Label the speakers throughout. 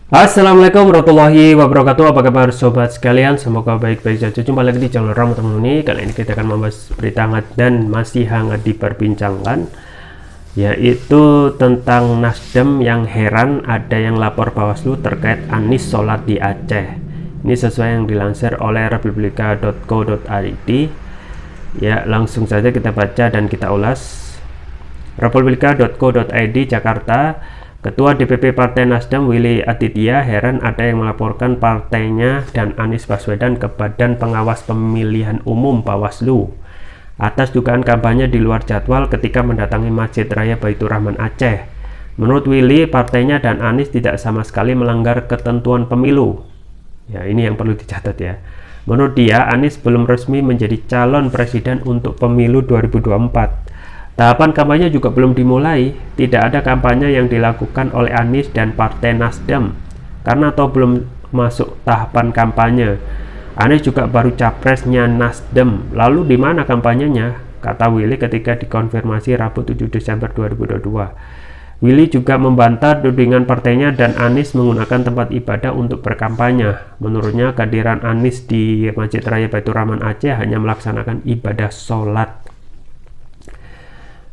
Speaker 1: Assalamualaikum warahmatullahi wabarakatuh. Apa kabar sobat sekalian? Semoga baik-baik saja. Jumpa lagi di channel Rahmat Muni. Kali ini kita akan membahas berita hangat dan masih hangat diperbincangkan, yaitu tentang Nasdem yang heran ada yang lapor Bawaslu terkait Anies sholat di Aceh. Ini sesuai yang dilansir oleh republika.co.id. Ya, langsung saja kita baca dan kita ulas. Republika.co.id Jakarta. Ketua DPP Partai Nasdem Willy Aditya heran ada yang melaporkan partainya dan Anies Baswedan ke Badan Pengawas Pemilihan Umum Bawaslu atas dugaan kampanye di luar jadwal ketika mendatangi Masjid Raya Baitur Rahman Aceh. Menurut Willy, partainya dan Anies tidak sama sekali melanggar ketentuan pemilu. Ya, ini yang perlu dicatat ya. Menurut dia, Anies belum resmi menjadi calon presiden untuk pemilu 2024. Tahapan kampanye juga belum dimulai, tidak ada kampanye yang dilakukan oleh Anies dan Partai Nasdem, karena atau belum masuk tahapan kampanye. Anies juga baru capresnya Nasdem, lalu di mana kampanyenya? Kata Willy ketika dikonfirmasi Rabu 7 Desember 2022. Willy juga membantah tudingan partainya dan Anies menggunakan tempat ibadah untuk berkampanye. Menurutnya, kehadiran Anies di Masjid Raya Baitur Rahman Aceh hanya melaksanakan ibadah sholat.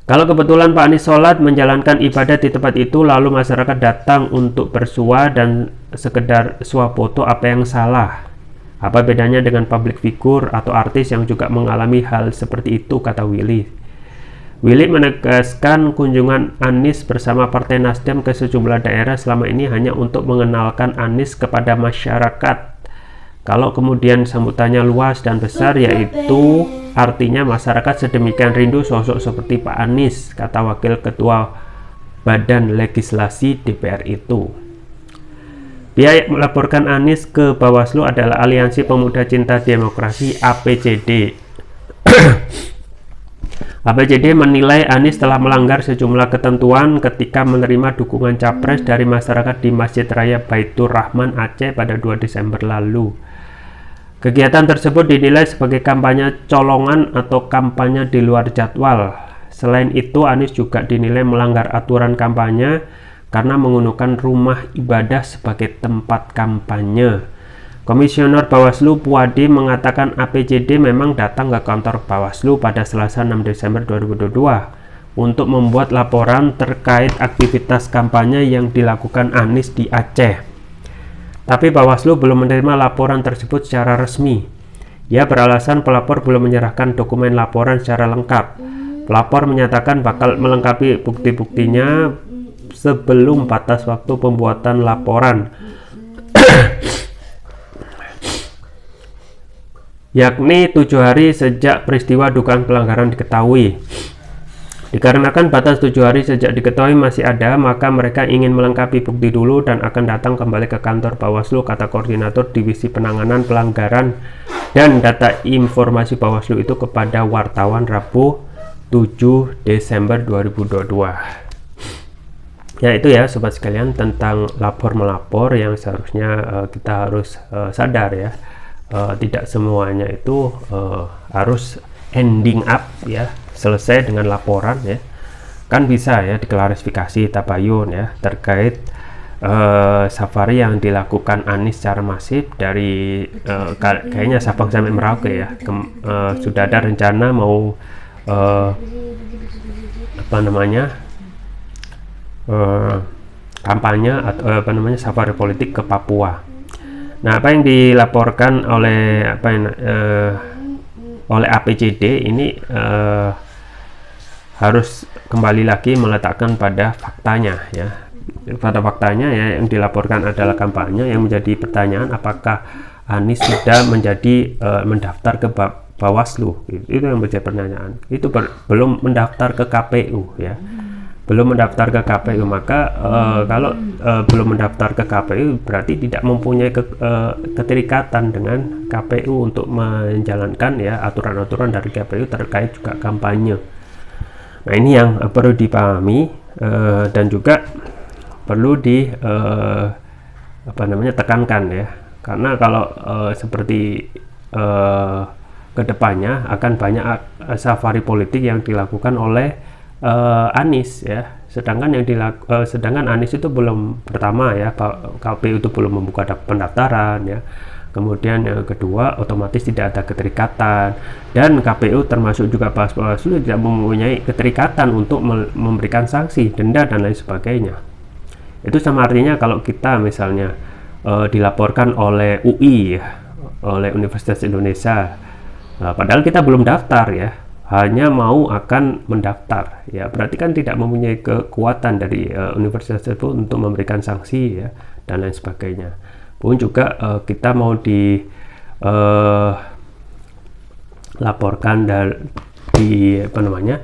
Speaker 1: Kalau kebetulan Pak Anies sholat menjalankan ibadah di tempat itu lalu masyarakat datang untuk bersua dan sekedar swafoto, apa yang salah? Apa bedanya dengan public figure atau artis yang juga mengalami hal seperti itu, kata Willy. Willy menegaskan kunjungan Anies bersama Partai Nasdem ke sejumlah daerah selama ini hanya untuk mengenalkan Anies kepada masyarakat. Kalau kemudian sambutannya luas dan besar, yaitu artinya masyarakat sedemikian rindu sosok seperti Pak Anies, kata Wakil Ketua Badan Legislasi DPR itu. Pihak yang melaporkan Anies ke Bawaslu adalah Aliansi Pemuda Cinta Demokrasi (APCD). APCD menilai Anies telah melanggar sejumlah ketentuan ketika menerima dukungan capres dari masyarakat di Masjid Raya Baitur Rahman Aceh pada 2 Desember lalu. Kegiatan tersebut dinilai sebagai kampanye colongan atau kampanye di luar jadwal. Selain itu, Anies juga dinilai melanggar aturan kampanye karena menggunakan rumah ibadah sebagai tempat kampanye. Komisioner Bawaslu Puadi mengatakan APCD memang datang ke kantor Bawaslu pada Selasa 6 Desember 2022 untuk membuat laporan terkait aktivitas kampanye yang dilakukan Anies di Aceh. Tapi Bawaslu belum menerima laporan tersebut secara resmi. Ia beralasan pelapor belum menyerahkan dokumen laporan secara lengkap. Pelapor menyatakan bakal melengkapi bukti-buktinya sebelum batas waktu pembuatan laporan, yakni 7 hari sejak peristiwa dugaan pelanggaran diketahui. Dikarenakan batas 7 hari sejak diketahui masih ada, maka mereka ingin melengkapi bukti dulu dan akan datang kembali ke kantor Bawaslu, kata Koordinator Divisi Penanganan Pelanggaran dan Data Informasi Bawaslu itu kepada wartawan Rabu 7 Desember 2022. Ya, itu ya sobat sekalian tentang lapor-melapor yang seharusnya kita harus sadar ya. Tidak semuanya itu harus ending up ya, selesai dengan laporan ya. Kan bisa ya diklarifikasi tabayun ya terkait safari yang dilakukan Anies secara masif dari kayaknya Sabang sampai Merauke ya. Sudah ada rencana mau kampanye atau safari politik ke Papua. Nah, apa yang dilaporkan oleh oleh APCD ini harus kembali lagi meletakkan pada faktanya ya. Pada faktanya ya, yang dilaporkan adalah kampanye. Yang menjadi pertanyaan, apakah Anies sudah menjadi mendaftar ke Bawaslu? Itu yang menjadi pertanyaan. Itu belum mendaftar ke KPU ya. Belum mendaftar ke KPU, maka kalau belum mendaftar ke KPU berarti tidak mempunyai keterikatan dengan KPU untuk menjalankan ya aturan-aturan dari KPU terkait juga kampanye. Nah, ini yang perlu dipahami dan juga perlu tekankan ya, karena kalau seperti kedepannya akan banyak safari politik yang dilakukan oleh Anies ya. Sedangkan Anies itu belum, pertama ya, KPU itu belum membuka pendaftaran ya. Kemudian yang kedua, otomatis tidak ada keterikatan, dan KPU termasuk juga Bawaslu tidak mempunyai keterikatan untuk memberikan sanksi, denda dan lain sebagainya. Itu sama artinya kalau kita misalnya dilaporkan oleh UI ya, oleh Universitas Indonesia, padahal kita belum daftar ya, hanya mau akan mendaftar ya, berarti kan tidak mempunyai kekuatan dari universitas itu untuk memberikan sanksi ya dan lain sebagainya. Pun juga kita mau dilaporkan di apa namanya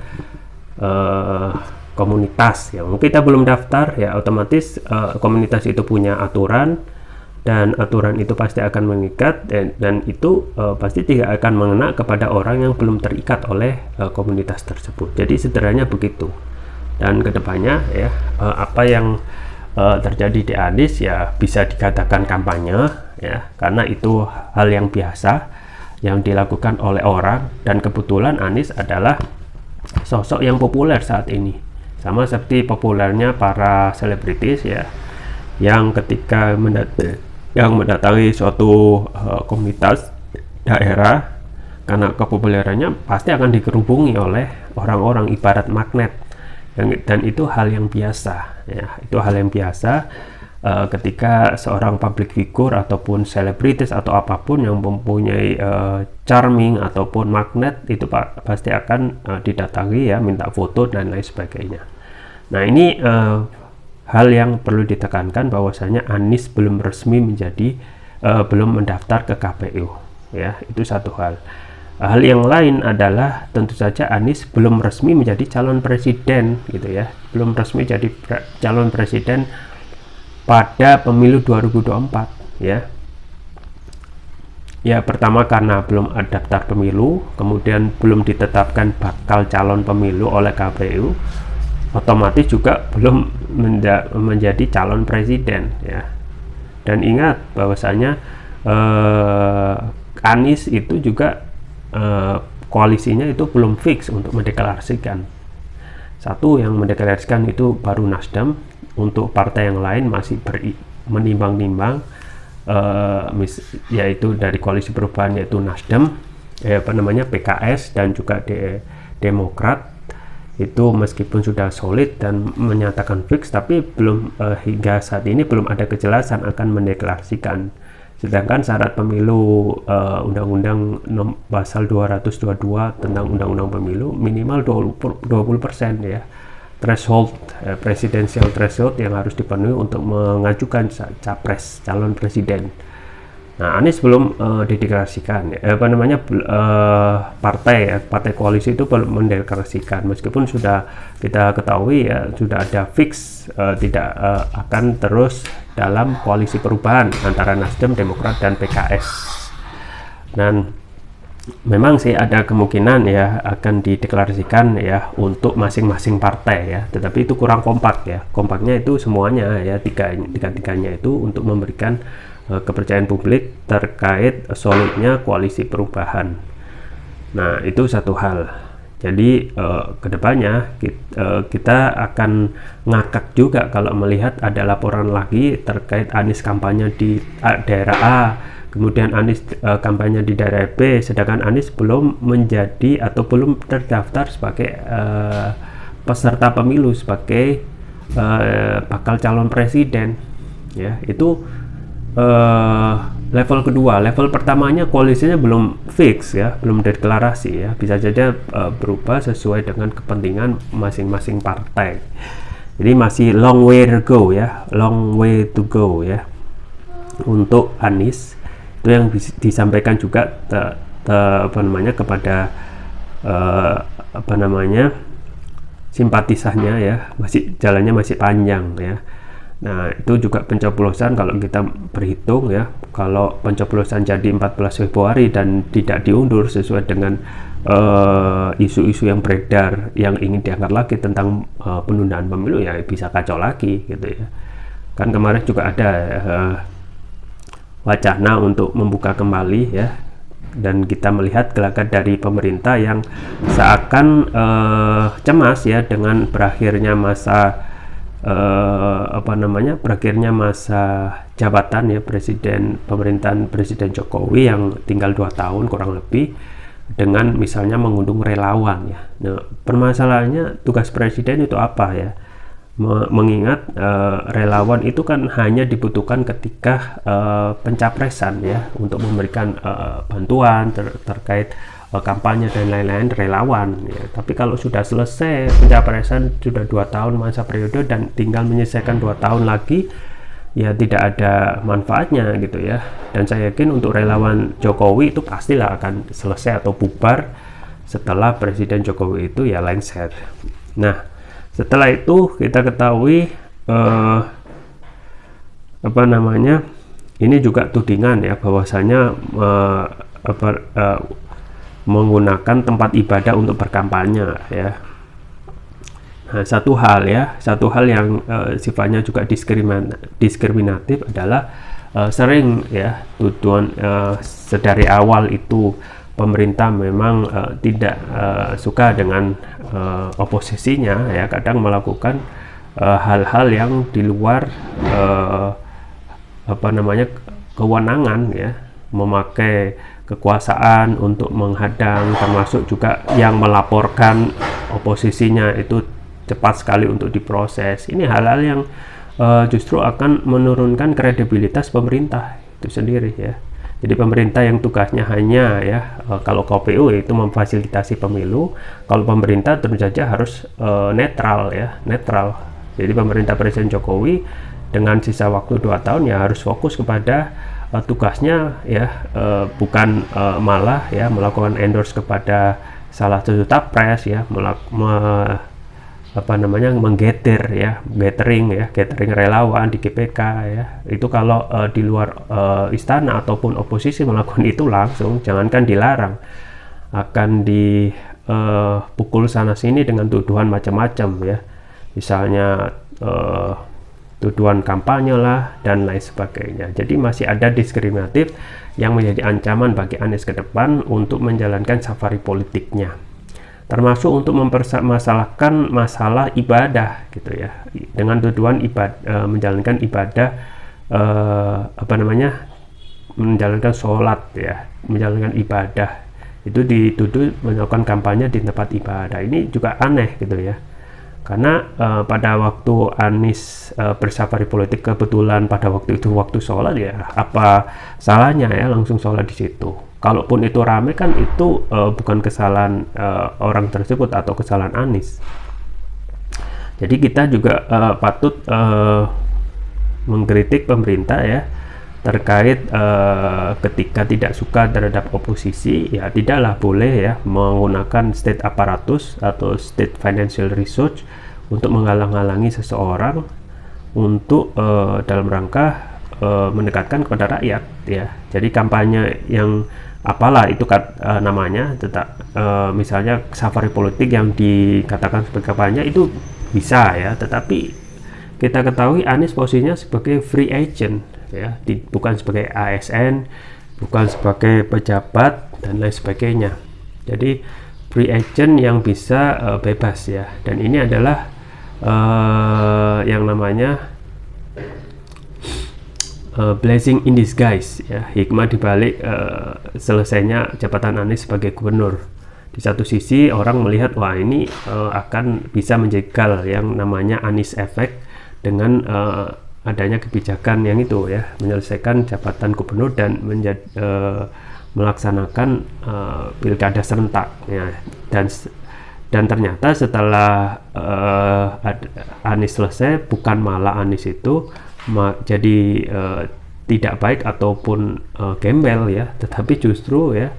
Speaker 1: komunitas ya, mungkin kita belum daftar ya, otomatis komunitas itu punya aturan, dan aturan itu pasti akan mengikat, dan itu pasti tidak akan mengena kepada orang yang belum terikat oleh komunitas tersebut. Jadi sederhananya begitu. Dan kedepannya ya, apa yang terjadi di Anies ya bisa dikatakan kampanye ya, karena itu hal yang biasa yang dilakukan oleh orang, dan kebetulan Anies adalah sosok yang populer saat ini, sama seperti populernya para selebritis ya, yang ketika mendatangi suatu komunitas daerah, karena kepopulerannya pasti akan dikerubungi oleh orang-orang ibarat magnet, dan itu hal yang biasa ya. Itu hal yang biasa ketika seorang public figure ataupun selebritis atau apapun yang mempunyai charming ataupun magnet, itu pasti akan didatangi ya, minta foto dan lain sebagainya. Nah ini hal yang perlu ditekankan, bahwasanya Anies belum resmi menjadi belum mendaftar ke KPU ya, itu satu hal. Hal yang lain adalah tentu saja Anies belum resmi menjadi calon presiden gitu ya, belum resmi jadi calon presiden pada pemilu 2024 ya. Ya pertama karena belum ada daftar pemilu, kemudian belum ditetapkan bakal calon pemilu oleh KPU, otomatis juga belum menjadi calon presiden ya. Dan ingat bahwasanya Anies itu juga koalisinya itu belum fix untuk mendeklarasikan. Satu yang mendeklarasikan itu baru Nasdem, untuk partai yang lain masih menimbang-nimbang, yaitu dari koalisi perubahan, yaitu Nasdem, PKS dan juga Demokrat. Itu meskipun sudah solid dan menyatakan fix, tapi belum hingga saat ini belum ada kejelasan akan mendeklarasikan. Sedangkan syarat pemilu Undang-Undang Pasal 222 tentang Undang-Undang Pemilu minimal 20% ya, threshold, presidensial threshold yang harus dipenuhi untuk mengajukan capres, calon presiden. Nah, Anies belum dideklarasikan partai koalisi itu belum mendeklarasikan, meskipun sudah kita ketahui ya, sudah ada fix tidak akan terus dalam koalisi perubahan antara Nasdem, Demokrat dan PKS. Dan memang sih ada kemungkinan ya akan dideklarasikan ya untuk masing-masing partai ya, tetapi itu kurang kompak ya. Kompaknya itu semuanya ya, tiga-tiganya itu untuk memberikan kepercayaan publik terkait solidnya koalisi perubahan. Nah itu satu hal. Jadi kedepannya kita akan ngakak juga kalau melihat ada laporan lagi terkait Anies kampanye di daerah A, kemudian Anies kampanye di daerah B, sedangkan Anies belum menjadi atau belum terdaftar sebagai peserta pemilu, sebagai bakal calon presiden ya. Itu level kedua. Level pertamanya koalisinya belum fix ya, belum deklarasi ya, bisa saja berubah sesuai dengan kepentingan masing-masing partai. Jadi masih long way to go ya, long way to go ya untuk Anies. Itu yang disampaikan juga kepada simpatisannya ya, masih jalannya masih panjang ya. Nah itu juga pencoblosan, kalau kita berhitung ya, kalau pencoblosan jadi 14 Februari dan tidak diundur sesuai dengan isu-isu yang beredar yang ingin diangkat lagi tentang penundaan pemilu, ya bisa kacau lagi gitu ya. Kan kemarin juga ada wacana untuk membuka kembali ya dan kita melihat gelagat dari pemerintah yang seakan cemas ya dengan berakhirnya masa berakhirnya masa jabatan ya pemerintahan Presiden Jokowi yang tinggal 2 tahun kurang lebih, dengan misalnya mengundang relawan ya. Nah, permasalahannya tugas presiden itu apa ya? Mengingat relawan itu kan hanya dibutuhkan ketika pencapresan ya, untuk memberikan bantuan terkait kampanye dan lain-lain, relawan ya. Tapi kalau sudah selesai pencapresan, sudah 2 tahun masa periode dan tinggal menyelesaikan 2 tahun lagi, ya tidak ada manfaatnya gitu ya. Dan saya yakin untuk relawan Jokowi itu pastilah akan selesai atau bubar setelah Presiden Jokowi itu ya lengser. Nah, setelah itu kita ketahui ini juga tudingan ya, bahwasanya menggunakan tempat ibadah untuk berkampanye ya. Nah, satu hal yang sifatnya juga diskriminatif adalah sering ya tuduhan sedari awal itu pemerintah memang tidak suka dengan oposisinya ya, kadang melakukan hal-hal yang di luar kewenangan ya, memakai kekuasaan untuk menghadang, termasuk juga yang melaporkan oposisinya itu cepat sekali untuk diproses. Ini hal-hal yang justru akan menurunkan kredibilitas pemerintah itu sendiri ya. Jadi pemerintah yang tugasnya hanya ya kalau KPU itu memfasilitasi pemilu, kalau pemerintah tentu saja harus netral. Jadi pemerintah Presiden Jokowi dengan sisa waktu 2 tahun ya harus fokus kepada tugasnya ya, bukan malah ya melakukan endorse kepada salah satu capres ya, gathering relawan di GPK ya. Itu kalau di luar istana ataupun oposisi melakukan itu langsung, jangankan dilarang, akan dipukul sana sini dengan tuduhan macam-macam ya, misalnya tuduhan kampanye lah dan lain sebagainya. Jadi masih ada diskriminatif yang menjadi ancaman bagi Anies ke depan untuk menjalankan safari politiknya, termasuk untuk mempermasalahkan masalah ibadah gitu ya, dengan tuduhan menjalankan ibadah menjalankan sholat ya, menjalankan ibadah itu dituduh melakukan kampanye di tempat ibadah. Ini juga aneh gitu ya, karena pada waktu Anies bersafari politik kebetulan pada waktu itu waktu sholat ya, apa salahnya ya langsung sholat di situ. Kalaupun itu rame kan itu bukan kesalahan orang tersebut atau kesalahan Anies. Jadi kita juga patut mengkritik pemerintah ya terkait ketika tidak suka terhadap oposisi ya, tidaklah boleh ya menggunakan state apparatus atau state financial research untuk menghalang-halangi seseorang untuk dalam rangka mendekatkan kepada rakyat ya. Jadi kampanye yang apalah itu namanya, tetap misalnya safari politik yang dikatakan sebagai kampanye itu bisa ya, tetapi kita ketahui Anies posisinya sebagai free agent ya, bukan sebagai ASN, bukan sebagai pejabat dan lain sebagainya. Jadi free agent yang bisa bebas ya, dan ini adalah yang namanya blessing in disguise ya, hikmah dibalik selesainya jabatan Anies sebagai gubernur. Di satu sisi orang melihat wah ini akan bisa menjegal yang namanya Anies effect dengan adanya kebijakan yang itu ya, menyelesaikan jabatan gubernur dan melaksanakan pilkada serentak ya. Dan ternyata setelah Anies selesai, bukan malah Anies itu jadi tidak baik ataupun gembel ya, tetapi justru ya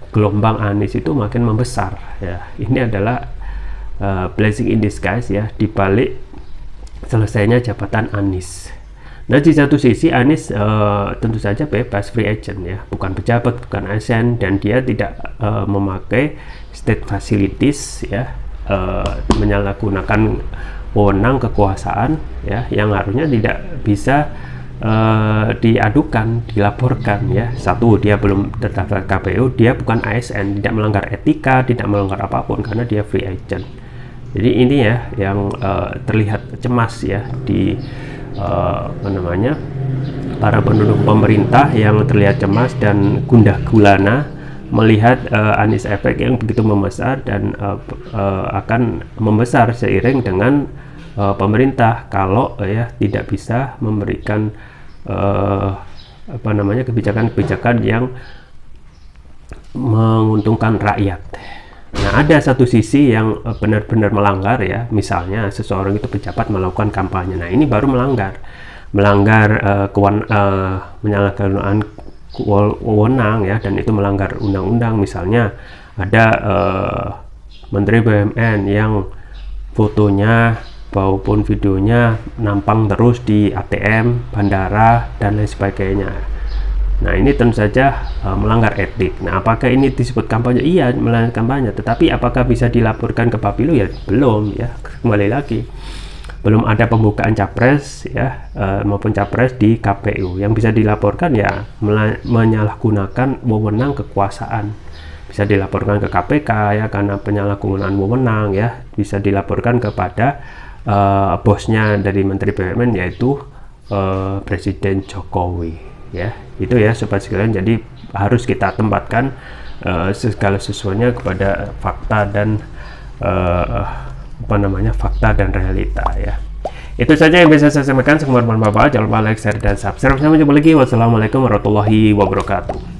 Speaker 1: gelombang Anies itu makin membesar ya. Ini adalah blessing in disguise ya, dibalik selesainya jabatan Anies. Nah, di satu sisi Anies tentu saja bebas, free agent ya, bukan pejabat, bukan ASN, dan dia tidak memakai state facilities ya, menyalahgunakan wewenang kekuasaan ya, yang harusnya tidak bisa diadukan, dilaporkan ya. Satu, dia belum terdaftar KPU, dia bukan ASN, tidak melanggar etika, tidak melanggar apapun karena dia free agent. Jadi ini ya yang terlihat cemas ya di para penduduk pemerintah, yang terlihat cemas dan gundah gulana melihat Anies Effect yang begitu membesar dan akan membesar seiring dengan pemerintah kalau ya tidak bisa memberikan kebijakan-kebijakan yang menguntungkan rakyat. Nah, ada satu sisi yang benar-benar melanggar ya, misalnya seseorang itu pejabat melakukan kampanye. Nah, ini baru melanggar penyalahgunaan wewenang ya, dan itu melanggar undang-undang. Misalnya ada Menteri BUMN yang fotonya maupun videonya nampang terus di ATM, bandara, dan lain sebagainya. Nah, ini tentu saja melanggar etik. Nah, apakah ini disebut kampanye? Iya, melanggar kampanye. Tetapi apakah bisa dilaporkan ke Bapilu? Ya belum ya. Kembali lagi, belum ada pembukaan capres ya maupun capres di KPU. Yang bisa dilaporkan ya menyalahgunakan wewenang kekuasaan. Bisa dilaporkan ke KPK ya karena penyalahgunaan wewenang ya. Bisa dilaporkan kepada bosnya dari Menteri BUMN, yaitu Presiden Jokowi ya. Itu ya sobat sekalian, jadi harus kita tempatkan segala sesuatunya kepada fakta dan fakta dan realita ya. Itu saja yang bisa saya sampaikan. Semoga bermanfaat. Jangan lupa like, share, dan subscribe. Sampai jumpa lagi. Wassalamualaikum warahmatullahi wabarakatuh.